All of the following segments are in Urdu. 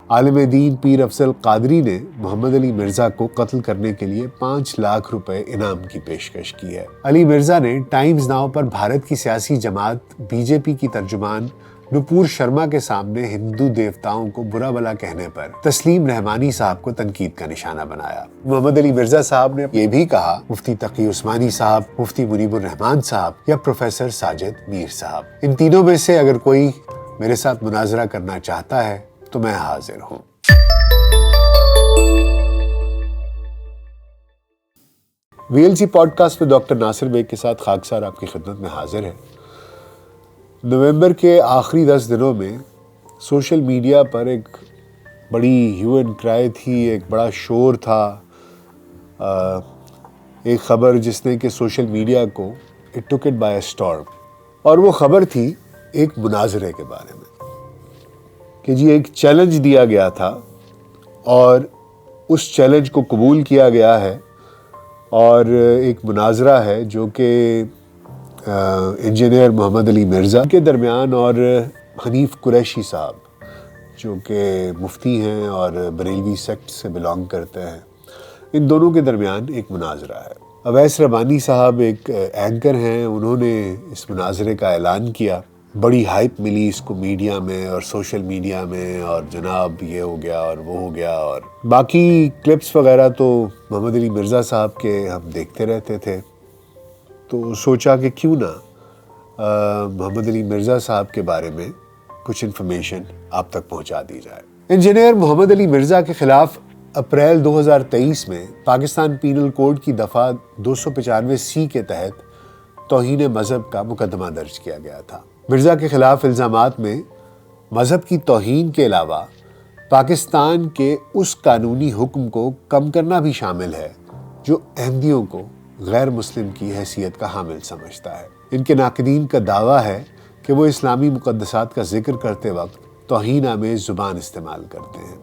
عالم دین پیر افضل قادری نے محمد علی مرزا کو قتل کرنے کے لیے 5 لاکھ روپے انعام کی پیشکش کی ہے۔ علی مرزا نے ٹائمز ناؤ پر بھارت کی سیاسی جماعت بی جے پی کی ترجمان نپور شرما کے سامنے ہندو دیوتاؤں کو برا بھلا کہنے پر تسلیم رحمانی صاحب کو تنقید کا نشانہ بنایا۔ محمد علی مرزا صاحب نے یہ بھی کہا مفتی تقی عثمانی صاحب، مفتی منیب الرحمان صاحب یا پروفیسر ساجد میر صاحب، ان تینوں میں سے اگر کوئی میرے ساتھ مناظرہ کرنا چاہتا ہے تو میں حاضر ہوں۔ V L C podcast میں ڈاکٹر ناصر بیگ کے ساتھ خاکسار آپ کی خدمت میں حاضر ہے۔ نومبر کے آخری 10 دنوں میں سوشل میڈیا پر ایک بڑی ہیو اینڈ کرائی تھی، ایک بڑا شور تھا، ایک خبر جس نے کہ سوشل میڈیا کو it took it by a storm, اور وہ خبر تھی ایک مناظرے کے بارے میں کہ جی ایک چیلنج دیا گیا تھا اور اس چیلنج کو قبول کیا گیا ہے، اور ایک مناظرہ ہے جو کہ انجینئر محمد علی مرزا کے درمیان اور حنیف قریشی صاحب جو کہ مفتی ہیں اور بریلوی سیکٹ سے بلانگ کرتے ہیں، ان دونوں کے درمیان ایک مناظرہ ہے۔ اویس ربانی صاحب ایک اینکر ہیں، انہوں نے اس مناظرے کا اعلان کیا، بڑی ہائپ ملی اس کو میڈیا میں اور سوشل میڈیا میں، اور جناب یہ ہو گیا اور وہ ہو گیا، اور باقی کلپس وغیرہ تو محمد علی مرزا صاحب کے ہم دیکھتے رہتے تھے، تو سوچا کہ کیوں نہ محمد علی مرزا صاحب کے بارے میں کچھ انفارمیشن آپ تک پہنچا دی جائے۔ انجینئر محمد علی مرزا کے خلاف اپریل 2023 میں پاکستان پینل کوڈ کی دفعہ 295C کے تحت توہین مذہب کا مقدمہ درج کیا گیا تھا۔ مرزا کے خلاف الزامات میں مذہب کی توہین کے علاوہ پاکستان کے اس قانونی حکم کو کم کرنا بھی شامل ہے جو احمدیوں کو غیر مسلم کی حیثیت کا حامل سمجھتا ہے۔ ان کے ناقدین کا دعویٰ ہے کہ وہ اسلامی مقدسات کا ذکر کرتے وقت توہین آمیز زبان استعمال کرتے ہیں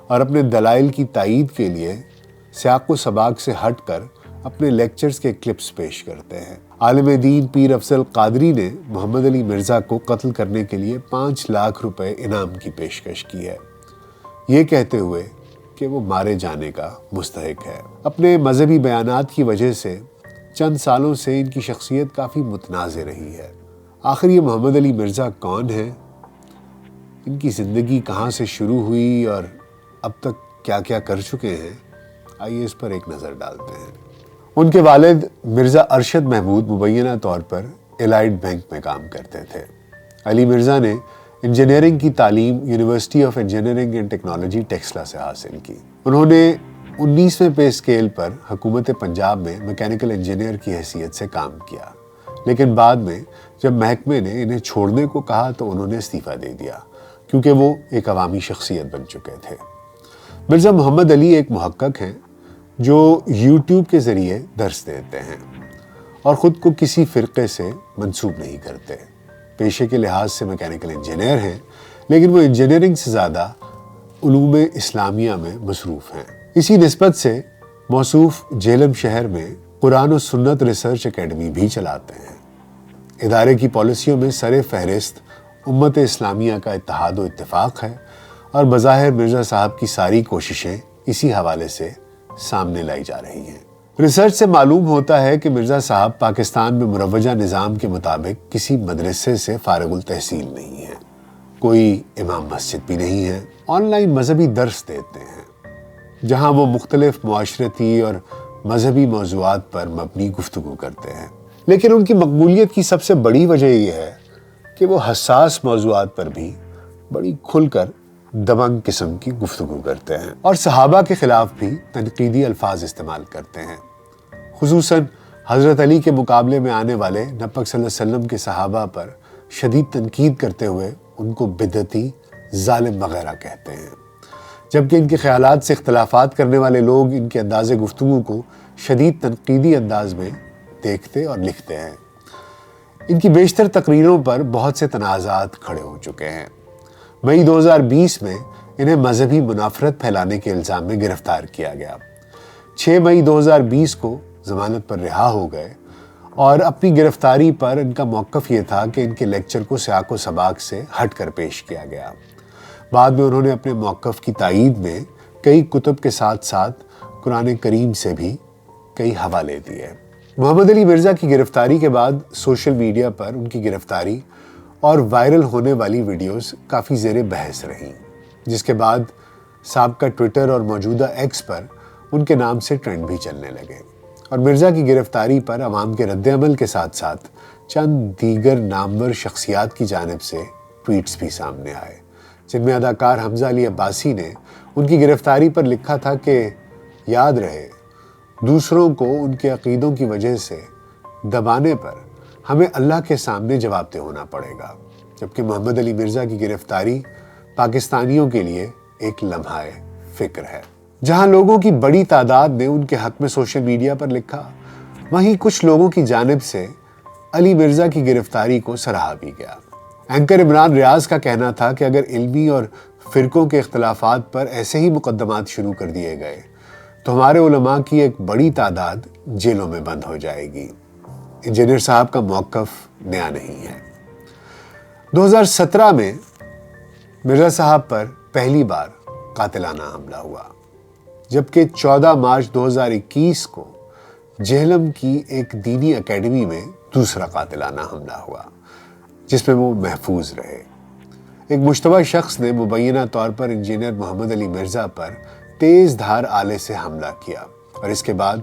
اور اپنے دلائل کی تائید کے لیے سیاق و سباق سے ہٹ کر اپنے لیکچرز کے کلپس پیش کرتے ہیں۔ عالم دین پیر افضل قادری نے محمد علی مرزا کو قتل کرنے کے لیے 5 لاکھ روپے انعام کی پیشکش کی ہے، یہ کہتے ہوئے کہ وہ مارے جانے کا مستحق ہے۔ اپنے مذہبی بیانات کی وجہ سے چند سالوں سے ان کی شخصیت کافی متنازع رہی ہے۔ آخر یہ محمد علی مرزا کون ہیں؟ ان کی زندگی کہاں سے شروع ہوئی اور اب تک کیا کیا کر چکے ہیں؟ آئیے اس پر ایک نظر ڈالتے ہیں۔ ان کے والد مرزا ارشد محمود مبینہ طور پر الائٹ بینک میں کام کرتے تھے۔ علی مرزا نے انجینئرنگ کی تعلیم university of engineering and technology Taxila سے حاصل کی۔ انہوں نے 19ویں پے اسکیل پر حکومت پنجاب میں میکینیکل انجینئر کی حیثیت سے کام کیا، لیکن بعد میں جب محکمے نے انہیں چھوڑنے کو کہا تو انہوں نے استعفیٰ دے دیا کیونکہ وہ ایک عوامی شخصیت بن چکے تھے۔ مرزا محمد علی ایک محقق ہیں جو یوٹیوب کے ذریعے درس دیتے ہیں اور خود کو کسی فرقے سے منسوب نہیں کرتے۔ پیشے کے لحاظ سے میکینیکل انجینئر ہیں، لیکن وہ انجینئرنگ سے زیادہ علوم اسلامیہ میں مصروف ہیں۔ اسی نسبت سے موصوف جہلم شہر میں قرآن و سنت ریسرچ اکیڈمی بھی چلاتے ہیں۔ ادارے کی پالیسیوں میں سر فہرست امت اسلامیہ کا اتحاد و اتفاق ہے، اور بظاہر مرزا صاحب کی ساری کوششیں اسی حوالے سے سامنے لائی جا رہی ہیں۔ ریسرچ سے معلوم ہوتا ہے کہ مرزا صاحب پاکستان میں مروجہ نظام کے مطابق کسی مدرسے سے فارغ التحصیل نہیں ہیں، کوئی امام مسجد بھی نہیں ہے، آن لائن مذہبی درس دیتے ہیں جہاں وہ مختلف معاشرتی اور مذہبی موضوعات پر مبنی گفتگو کرتے ہیں۔ لیکن ان کی مقبولیت کی سب سے بڑی وجہ یہ ہے کہ وہ حساس موضوعات پر بھی بڑی کھل کر دمنگ قسم کی گفتگو کرتے ہیں اور صحابہ کے خلاف بھی تنقیدی الفاظ استعمال کرتے ہیں، خصوصاً حضرت علی کے مقابلے میں آنے والے نبی پاک صلی اللہ علیہ وسلم کے صحابہ پر شدید تنقید کرتے ہوئے ان کو بدعتی، ظالم وغیرہ کہتے ہیں، جبکہ ان کے خیالات سے اختلافات کرنے والے لوگ ان کے انداز گفتگو کو شدید تنقیدی انداز میں دیکھتے اور لکھتے ہیں۔ ان کی بیشتر تقریروں پر بہت سے تنازعات کھڑے ہو چکے ہیں۔ مئی 2020 میں انہیں مذہبی منافرت پھیلانے کے الزام میں گرفتار کیا گیا۔ 6 مئی 2020 کو ضمانت پر رہا ہو گئے، اور اپنی گرفتاری پر ان کا موقف یہ تھا کہ ان کے لیکچر کو سیاق و سباق سے ہٹ کر پیش کیا گیا۔ بعد میں انہوں نے اپنے موقف کی تائید میں کئی کتب کے ساتھ ساتھ قرآن کریم سے بھی کئی حوالے دیے۔ محمد علی مرزا کی گرفتاری کے بعد سوشل میڈیا پر ان کی گرفتاری اور وائرل ہونے والی ویڈیوز کافی زیر بحث رہیں، جس کے بعد سابقہ ٹویٹر اور موجودہ ایکس پر ان کے نام سے ٹرینڈ بھی چلنے لگے، اور مرزا کی گرفتاری پر عوام کے رد عمل کے ساتھ ساتھ چند دیگر نامور شخصیات کی جانب سے ٹویٹس بھی سامنے آئے، جن میں اداکار حمزہ علی عباسی نے ان کی گرفتاری پر لکھا تھا کہ یاد رہے دوسروں کو ان کے عقیدوں کی وجہ سے دبانے پر ہمیں اللہ کے سامنے جواب دہ ہونا پڑے گا، جبکہ محمد علی مرزا کی گرفتاری پاکستانیوں کے لیے ایک لمحہ فکر ہے۔ جہاں لوگوں کی بڑی تعداد نے ان کے حق میں سوشل میڈیا پر لکھا، وہیں کچھ لوگوں کی جانب سے علی مرزا کی گرفتاری کو سراہا بھی گیا۔ اینکر عمران ریاض کا کہنا تھا کہ اگر علمی اور فرقوں کے اختلافات پر ایسے ہی مقدمات شروع کر دیے گئے تو ہمارے علماء کی ایک بڑی تعداد جیلوں میں بند ہو جائے گی۔ انجینئر صاحب کا موقف نیا نہیں ہے۔ 2017 میں مرزا صاحب پر پہلی بار قاتلانہ حملہ ہوا، جبکہ 14 مارچ 2021 کو جہلم کی ایک دینی اکیڈمی میں دوسرا قاتلانہ حملہ ہوا، جس میں وہ محفوظ رہے۔ ایک مشتبہ شخص نے مبینہ طور پر انجینئر محمد علی مرزا پر تیز دھار آلے سے حملہ کیا، اور اس کے بعد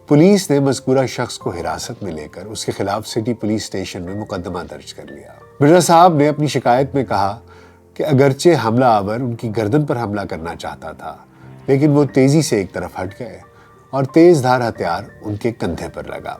پولیس نے مذکورہ شخص کو حراست میں لے کر اس کے خلاف سٹی پولیس اسٹیشن میں مقدمہ درج کر لیا۔ مرزا صاحب نے اپنی شکایت میں کہا کہ اگرچہ حملہ آور ان کی گردن پر حملہ کرنا چاہتا تھا، لیکن وہ تیزی سے ایک طرف ہٹ گئے اور تیز دھار ہتھیار ان کے کندھے پر لگا۔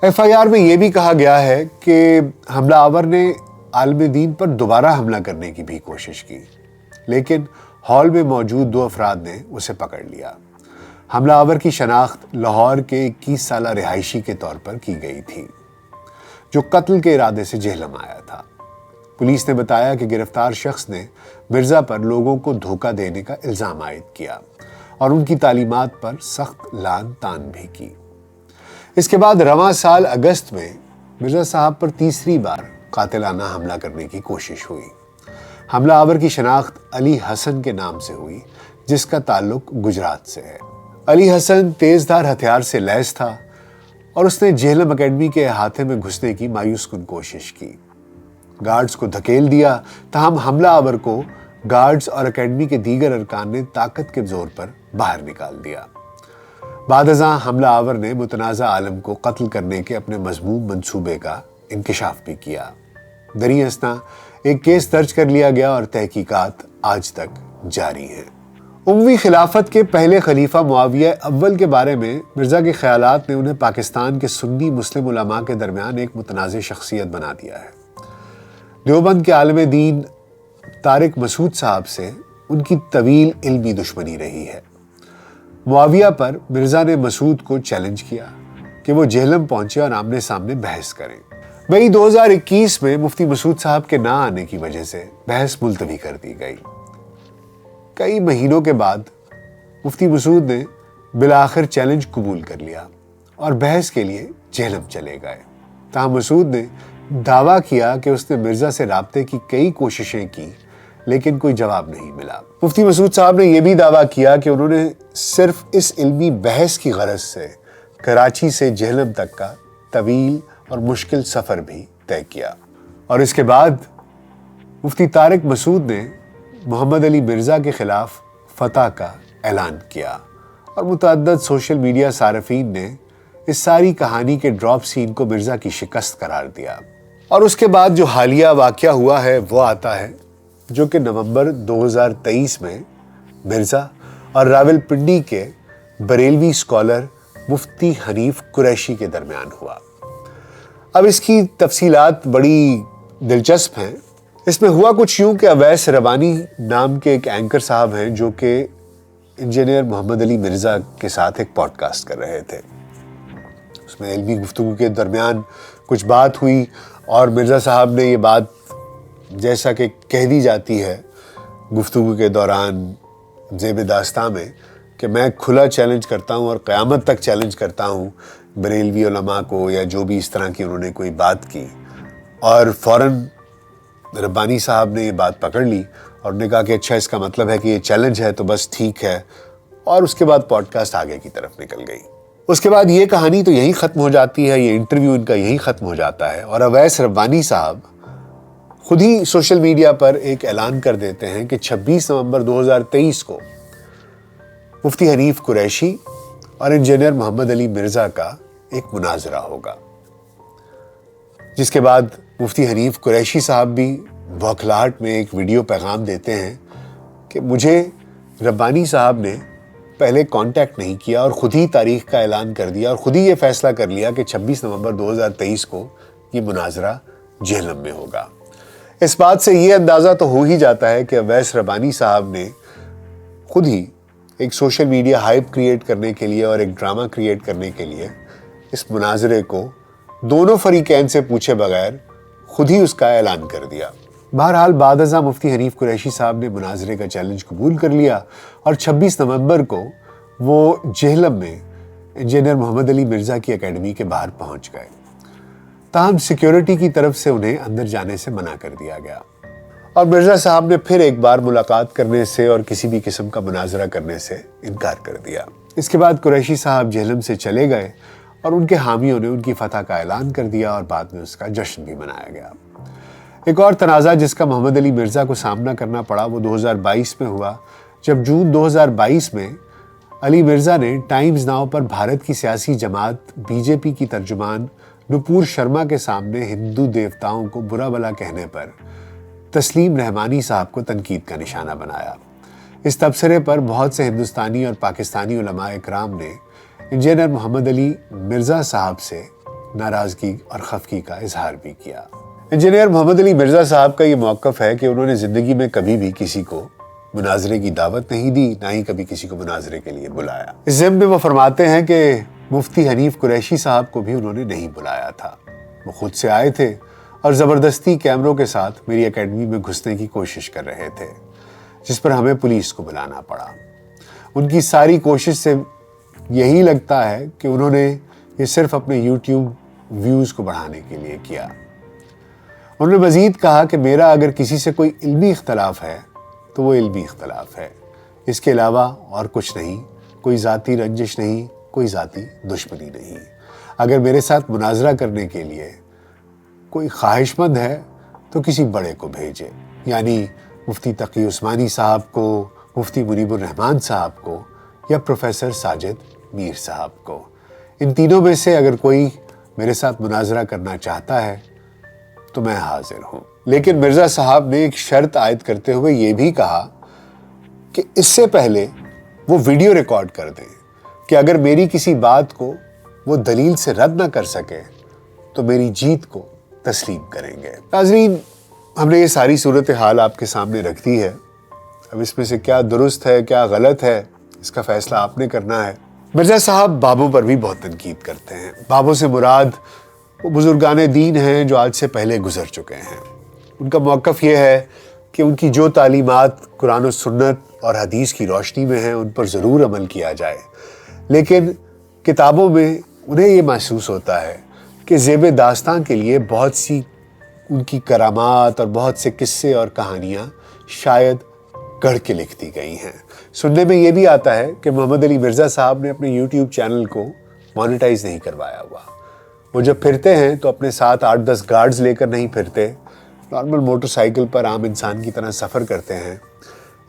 ایف آئی آر میں یہ بھی کہا گیا ہے کہ حملہ آور نے عالم دین پر دوبارہ حملہ کرنے کی بھی کوشش کی، لیکن ہال میں موجود 2 افراد نے اسے پکڑ لیا۔ حملہ آور کی شناخت لاہور کے 21 سالہ رہائشی کے طور پر کی گئی تھی، جو قتل کے ارادے سے جہلم آیا تھا۔ پولیس نے بتایا کہ گرفتار شخص نے مرزا پر لوگوں کو دھوکہ دینے کا الزام عائد کیا اور ان کی تعلیمات پر سخت لعن طعن بھی کی۔ اس کے بعد رواں سال اگست میں مرزا صاحب پر تیسری بار قاتلانہ حملہ کرنے کی کوشش ہوئی۔ حملہ آور کی شناخت علی حسن کے نام سے ہوئی، جس کا تعلق گجرات سے ہے۔ علی حسن تیز دھار ہتھیار سے لیس تھا اور اس نے جہلم اکیڈمی کے احاطے میں گھسنے کی مایوس کن کوشش کی۔ گارڈز کو دھکیل دیا، تاہم حملہ آور کو گارڈز اور اکیڈمی کے دیگر ارکان نے طاقت کے زور پر باہر نکال دیا۔ بعد ازاں حملہ آور نے متنازع عالم کو قتل کرنے کے اپنے مذموم منصوبے کا انکشاف بھی کیا۔ دریں اثنا ایک کیس درج کر لیا گیا اور تحقیقات آج تک جاری ہیں۔ اموی خلافت کے پہلے خلیفہ معاویہ اول کے بارے میں مرزا کے خیالات نے انہیں پاکستان کے سنی مسلم علماء کے درمیان ایک متنازع شخصیت بنا دیا ہے۔ دیوبند کے عالم دین طارق مسعود صاحب سے ان کی طویل علمی دشمنی رہی ہے۔ معاویہ پر مرزا نے مسعود کو چیلنج کیا کہ وہ جہلم پہنچے اور آمنے سامنے بحث کریں۔ مئی 2021 میں مفتی مسعود صاحب کے نہ آنے کی وجہ سے بحث ملتوی کر دی گئی۔ کئی مہینوں کے بعد مفتی مسعود نے بالآخر چیلنج قبول کر لیا اور بحث کے لیے جہلم چلے گئے۔ تاہم مسعود نے دعویٰ کیا کہ اس نے مرزا سے رابطے کی کئی کوششیں کی، لیکن کوئی جواب نہیں ملا۔ مفتی مسعود صاحب نے یہ بھی دعویٰ کیا کہ انہوں نے صرف اس علمی بحث کی غرض سے کراچی سے جہلم تک کا طویل اور مشکل سفر بھی طے کیا۔ اور اس کے بعد مفتی طارق مسعود نے محمد علی مرزا کے خلاف فتح کا اعلان کیا، اور متعدد سوشل میڈیا صارفین نے اس ساری کہانی کے ڈراپ سین کو مرزا کی شکست قرار دیا۔ اور اس کے بعد جو حالیہ واقعہ ہوا ہے وہ آتا ہے، جو کہ نومبر 2023 میں مرزا اور راول پنڈی کے بریلوی اسکالر مفتی حنیف قریشی کے درمیان ہوا۔ اب اس کی تفصیلات بڑی دلچسپ ہیں۔ اس میں ہوا کچھ یوں کہ اویس ربانی نام کے ایک اینکر صاحب ہیں، جو کہ انجینئر محمد علی مرزا کے ساتھ ایک پوڈ کاسٹ کر رہے تھے۔ اس میں علمی گفتگو کے درمیان کچھ بات ہوئی اور مرزا صاحب نے یہ بات، جیسا کہ کہہ دی جاتی ہے گفتگو کے دوران زیب داستاں میں، کہ میں کھلا چیلنج کرتا ہوں اور قیامت تک چیلنج کرتا ہوں بریلوی علماء کو، یا جو بھی اس طرح کی انہوں نے کوئی بات کی، اور فوراً ربانی صاحب نے یہ بات پکڑ لی اور انہوں نے کہا کہ اچھا اس کا مطلب ہے کہ یہ چیلنج ہے تو بس ٹھیک ہے، اور اس کے بعد پوڈ کاسٹ آگے کی طرف نکل گئی۔ اس کے بعد یہ کہانی تو یہیں ختم ہو جاتی ہے، یہ انٹرویو ان کا یہیں ختم ہو جاتا ہے، اور اویس ربانی صاحب خود ہی سوشل میڈیا پر ایک اعلان کر دیتے ہیں کہ 26 نومبر 2023 کو مفتی حنیف قریشی اور انجینئر محمد علی مرزا کا ایک مناظرہ ہوگا، جس کے بعد مفتی حنیف قریشی صاحب بھی بھوکھلاہٹ میں ایک ویڈیو پیغام دیتے ہیں کہ مجھے ربانی صاحب نے پہلے کانٹیکٹ نہیں کیا اور خود ہی تاریخ کا اعلان کر دیا اور خود ہی یہ فیصلہ کر لیا کہ 26 نومبر 2023 کو یہ مناظرہ جہلم میں ہوگا۔ اس بات سے یہ اندازہ تو ہو ہی جاتا ہے کہ اویس ربانی صاحب نے خود ہی ایک سوشل میڈیا ہائپ کریٹ کرنے کے لیے اور ایک ڈرامہ کریٹ کرنے کے لیے اس مناظرے کو دونوں فریقین سے پوچھے بغیر خود ہی اس کا اعلان کر دیا۔ بہرحال بعد ازاں مفتی حنیف قریشی صاحب نے مناظرے کا چیلنج قبول کر لیا اور 26 نومبر کو وہ جہلم میں انجینئر محمد علی مرزا کی اکیڈمی کے باہر پہنچ گئے، تاہم سیکیورٹی کی طرف سے انہیں اندر جانے سے منع کر دیا گیا، اور مرزا صاحب نے پھر ایک بار ملاقات کرنے سے اور کسی بھی قسم کا مناظرہ کرنے سے انکار کر دیا۔ اس کے بعد قریشی صاحب جہلم سے چلے گئے اور ان کے حامیوں نے ان کی فتح کا اعلان کر دیا اور بعد میں اس کا جشن بھی منایا گیا۔ ایک اور تنازع جس کا محمد علی مرزا کو سامنا کرنا پڑا وہ 2022 میں ہوا، جب جون 2022 میں علی مرزا نے ٹائمز ناؤ پر بھارت کی سیاسی جماعت بی جے پی کی ترجمان نپور شرما کے سامنے ہندو دیوتاؤں کو برا بھلا کہنے پر تسلیم رحمانی صاحب کو تنقید کا نشانہ بنایا۔ اس تبصرے پر بہت سے ہندوستانی اور پاکستانی علماء اکرام نے انجینئر محمد علی مرزا صاحب سے ناراضگی اور خفگی کا اظہار بھی کیا۔ انجینئر محمد علی مرزا صاحب کا یہ موقف ہے کہ انہوں نے زندگی میں کبھی بھی کسی کو مناظرے کی دعوت نہیں دی، نہ ہی کبھی کسی کو مناظرے کے لیے بلایا۔ اس ضمن میں وہ فرماتے ہیں کہ مفتی حنیف قریشی صاحب کو بھی انہوں نے نہیں بلایا تھا، وہ خود سے آئے تھے اور زبردستی کیمروں کے ساتھ میری اکیڈمی میں گھسنے کی کوشش کر رہے تھے، جس پر ہمیں پولیس کو بلانا پڑا۔ ان کی ساری کوشش سے یہی لگتا ہے کہ انہوں نے یہ صرف اپنے یوٹیوب ویوز کو بڑھانے کے لیے کیا۔ انہوں نے مزید کہا کہ میرا اگر کسی سے کوئی علمی اختلاف ہے تو وہ علمی اختلاف ہے، اس کے علاوہ اور کچھ نہیں، کوئی ذاتی رنجش نہیں، کوئی ذاتی دشمنی نہیں۔ اگر میرے ساتھ مناظرہ کرنے کے لیے کوئی خواہش مند ہے تو کسی بڑے کو بھیجے، یعنی مفتی تقی عثمانی صاحب کو، مفتی منیب الرحمان صاحب کو یا پروفیسر ساجد میر صاحب کو۔ ان تینوں میں سے اگر کوئی میرے ساتھ مناظرہ کرنا چاہتا ہے تو میں حاضر ہوں۔ لیکن مرزا صاحب نے ایک شرط عائد کرتے ہوئے یہ بھی کہا کہ اس سے پہلے وہ ویڈیو ریکارڈ کر دیں کہ اگر میری کسی بات کو وہ دلیل سے رد نہ کر سکے تو میری جیت کو تسلیم کریں گے۔ ناظرین، ہم نے یہ ساری صورتحال آپ کے سامنے رکھ دی ہے، اب اس میں سے کیا درست ہے کیا غلط ہے اس کا فیصلہ آپ نے کرنا ہے۔ مرزا صاحب بابوں پر بھی بہت تنقید کرتے ہیں۔ بابوں سے مراد وہ بزرگان دین ہیں جو آج سے پہلے گزر چکے ہیں۔ ان کا موقف یہ ہے کہ ان کی جو تعلیمات قرآن و سنت اور حدیث کی روشنی میں ہیں ان پر ضرور عمل کیا جائے، لیکن کتابوں میں انہیں یہ محسوس ہوتا ہے کہ زیب داستان کے لیے بہت سی ان کی کرامات اور بہت سے قصے اور کہانیاں شاید گڑھ کے لکھ دی گئی ہیں۔ سننے میں یہ بھی آتا ہے کہ محمد علی مرزا صاحب نے اپنے یوٹیوب چینل کو مانیٹائز نہیں کروایا ہوا۔ وہ جب پھرتے ہیں تو اپنے ساتھ 8-10 گارڈز لے کر نہیں پھرتے، نارمل موٹر سائیکل پر عام انسان کی طرح سفر کرتے ہیں۔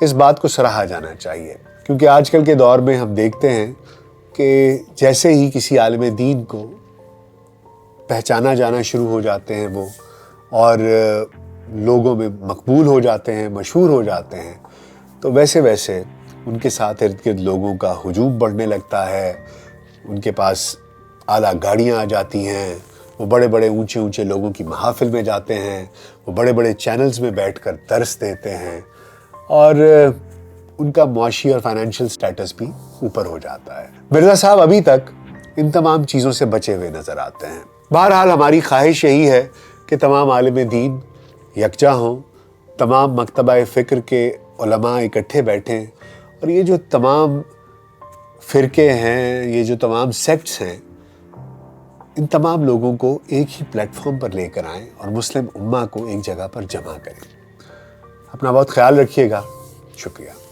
اس بات کو سراہا جانا چاہیے، کیونکہ آج کل کے دور میں ہم دیکھتے ہیں کہ جیسے ہی کسی عالم دین کو پہچانا جانا شروع ہو جاتے ہیں وہ اور لوگوں میں مقبول ہو جاتے ہیں، مشہور ہو جاتے ہیں، تو ویسے ویسے ان کے ساتھ ارد گرد لوگوں کا ہجوم بڑھنے لگتا ہے۔ ان کے پاس اعلیٰ گاڑیاں آ جاتی ہیں، وہ بڑے بڑے اونچے اونچے لوگوں کی محافل میں جاتے ہیں، وہ بڑے بڑے چینلز میں بیٹھ کر درس دیتے ہیں، اور ان کا معاشی اور فائنینشیل سٹیٹس بھی اوپر ہو جاتا ہے۔ مرزا صاحب ابھی تک ان تمام چیزوں سے بچے ہوئے نظر آتے ہیں۔ بہرحال ہماری خواہش یہی ہے کہ تمام عالم دین یکجا ہوں، تمام مکتبہ فکر کے علماء اکٹھے بیٹھیں، اور یہ جو تمام فرقے ہیں، یہ جو تمام سیکٹس ہیں، ان تمام لوگوں کو ایک ہی پلیٹ فارم پر لے کر آئیں اور مسلم امہ کو ایک جگہ پر جمع کریں۔ اپنا بہت خیال رکھیے گا. شکریہ.